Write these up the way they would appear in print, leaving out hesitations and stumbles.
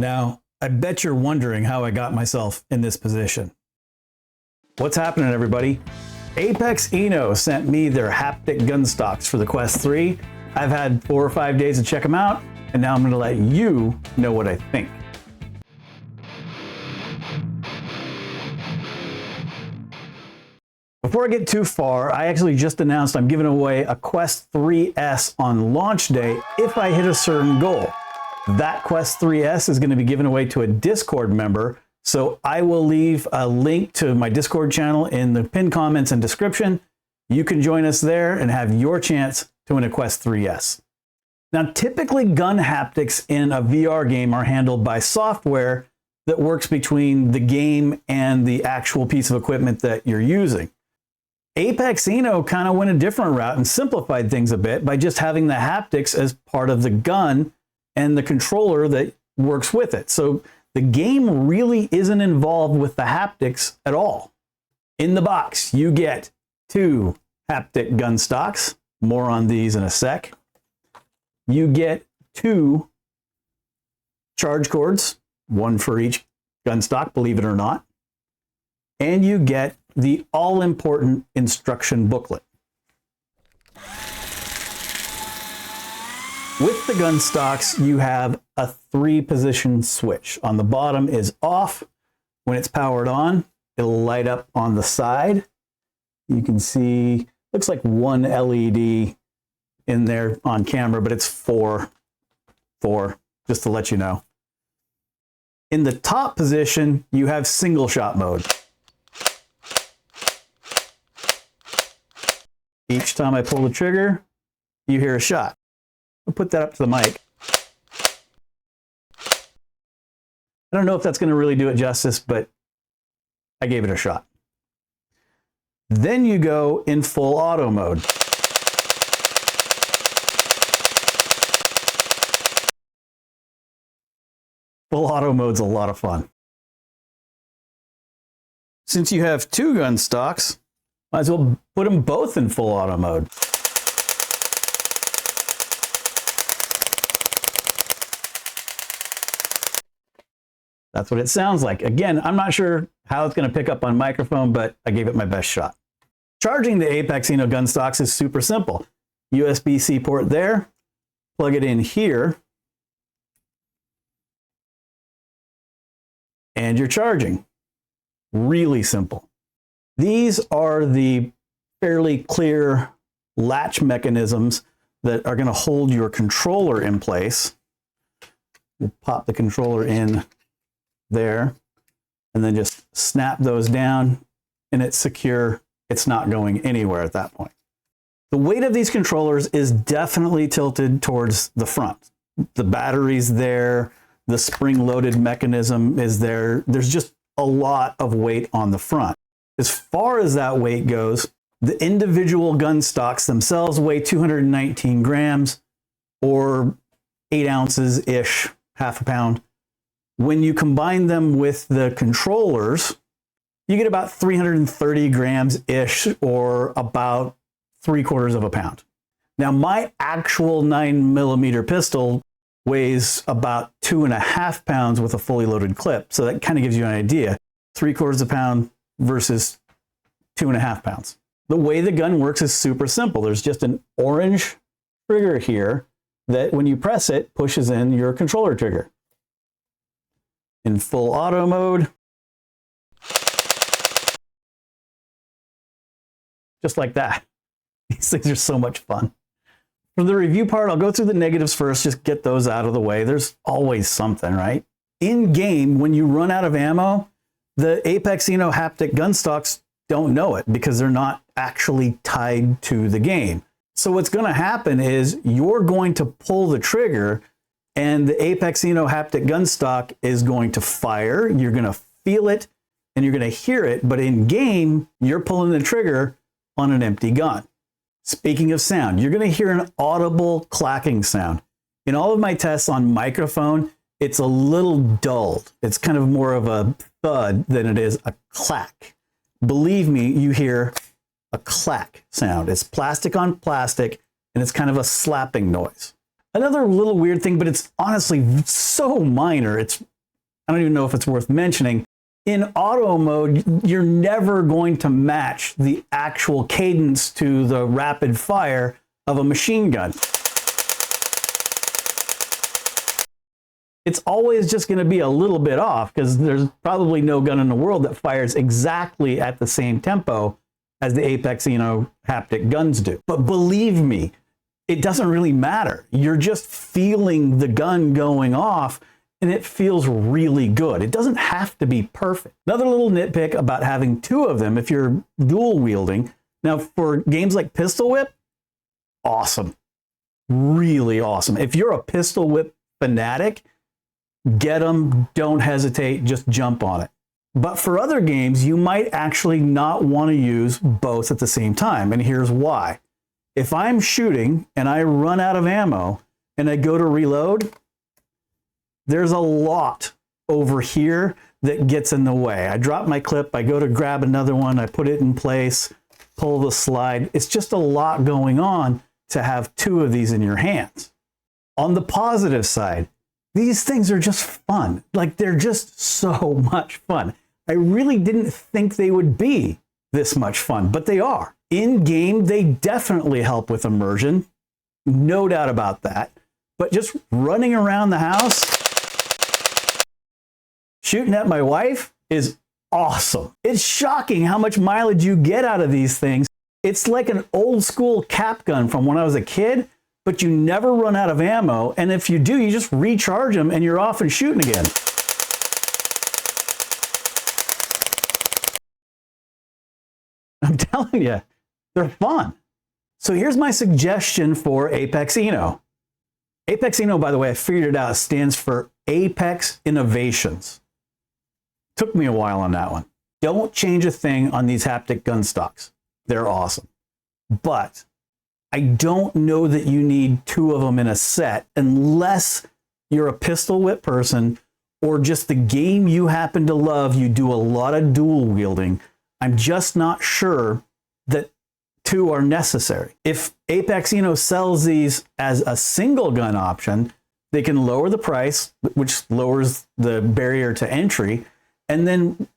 Now, I bet you're wondering how I got myself in this position. What's happening, everybody? Apexinno sent me their haptic gun stocks for the Quest 3. I've had 4 or 5 days to check them out, and now I'm going to let you know what I think. Before I get too far, I actually just announced I'm giving away a Quest 3S on launch day if I hit a certain goal. That Quest 3S is going to be given away to a Discord member, so I will leave a link to my Discord channel in the pinned comments and description. You can join us there and have your chance to win a Quest 3S. Now, typically gun haptics in a VR game are handled by software that works between the game and the actual piece of equipment that you're using. Apexinno kind of went a different route and simplified things a bit by just having the haptics as part of the gun and the controller that works with it. So the game really isn't involved with the haptics at all. In the box, you get 2 haptic gun stocks. More on these in a sec. You get 2 charge cords, 1 for each gun stock, believe it or not. And you get the all-important instruction booklet. With the gun stocks, you have a 3-position switch. On the bottom is off. When it's powered on, it'll light up on the side. You can see, looks like 1 LED in there on camera, but it's 4, just to let you know. In the top position, you have single shot mode. Each time I pull the trigger, you hear a shot. I'll put that up to the mic. I don't know if that's going to really do it justice, but I gave it a shot. Then you go in full auto mode. Full auto mode's a lot of fun. Since you have 2 gun stocks, might as well put them both in full auto mode. That's what it sounds like. Again, I'm not sure how it's going to pick up on microphone, but I gave it my best shot. Charging the Apexinno gun stocks is super simple. USB-C port there, plug it in here, and you're charging. Really simple. These are the fairly clear latch mechanisms that are going to hold your controller in place. We'll pop the controller in there and then just snap those down, and it's secure. It's not going anywhere at that point. The weight of these controllers is definitely tilted towards the front. The battery's there, the spring-loaded mechanism is there. There's just a lot of weight on the front. As far as that weight goes, the individual gun stocks themselves weigh 219 grams or 8 ounces-ish, half a pound. When you combine them with the controllers, you get about 330 grams-ish, or about 3/4 of a pound. Now, my actual 9mm pistol weighs about 2.5 pounds with a fully loaded clip. So that kind of gives you an idea. 3/4 of a pound versus 2.5 pounds. The way the gun works is super simple. There's just an orange trigger here that when you press it, pushes in your controller trigger. In full auto mode, just like that. These things are so much fun. For the review part, I'll go through the negatives first, just get those out of the way. There's always something, right? In game, when you run out of ammo, the Apexinno haptic gun stocks don't know it because they're not actually tied to the game. So what's going to happen is you're going to pull the trigger and the Apexinno haptic gun stock is going to fire. You're going to feel it and you're going to hear it. But in game, you're pulling the trigger on an empty gun. Speaking of sound, you're going to hear an audible clacking sound. In all of my tests on microphone, it's a little dulled. It's kind of more of a thud than it is a clack. Believe me, you hear a clack sound. It's plastic on plastic, and it's kind of a slapping noise. Another little weird thing, but it's honestly so minor. I don't even know if it's worth mentioning. In auto mode, you're never going to match the actual cadence to the rapid fire of a machine gun. It's always just going to be a little bit off because there's probably no gun in the world that fires exactly at the same tempo as the apexinno haptic guns do. But believe me, it doesn't really matter. You're just feeling the gun going off and it feels really good. It doesn't have to be perfect. Another little nitpick about having two of them if you're dual wielding. Now for games like Pistol Whip, awesome. Really awesome. If you're a Pistol Whip fanatic, get them, don't hesitate, just jump on it. But for other games, you might actually not want to use both at the same time. And here's why. If I'm shooting and I run out of ammo and I go to reload, there's a lot over here that gets in the way. I drop my clip, I go to grab another one, I put it in place, pull the slide. It's just a lot going on to have two of these in your hands. On the positive side, these things are just fun. Like, they're just so much fun. I really didn't think they would be this much fun, but they are. In game, they definitely help with immersion. No doubt about that. But just running around the house, shooting at my wife is awesome. It's shocking how much mileage you get out of these things. It's like an old school cap gun from when I was a kid, but you never run out of ammo. And if you do, you just recharge them and you're off and shooting again. I'm telling you, they're fun. So here's my suggestion for apexinno. Apexinno, by the way, I figured it out, stands for Apex Innovations. Took me a while on that one. Don't change a thing on these haptic gun stocks. They're awesome. But I don't know that you need two of them in a set unless you're a pistol whip person or just the game you happen to love, you do a lot of dual wielding. I'm just not sure that two are necessary. If apexinno sells these as a single gun option, they can lower the price, which lowers the barrier to entry. And then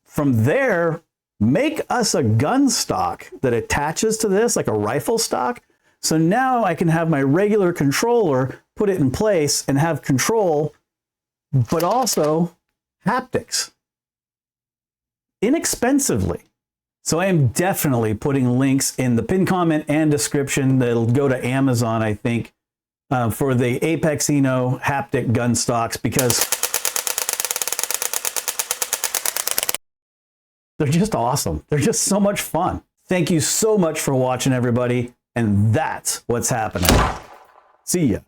from there, make us a gun stock that attaches to this, like a rifle stock. So now I can have my regular controller, put it in place and have control, but also haptics inexpensively. So I am definitely putting links in the pinned comment and description that'll go to Amazon, I think, for the apexinno haptic gun stocks, because they're just awesome. They're just so much fun. Thank you so much for watching, everybody. And that's what's happening. See ya.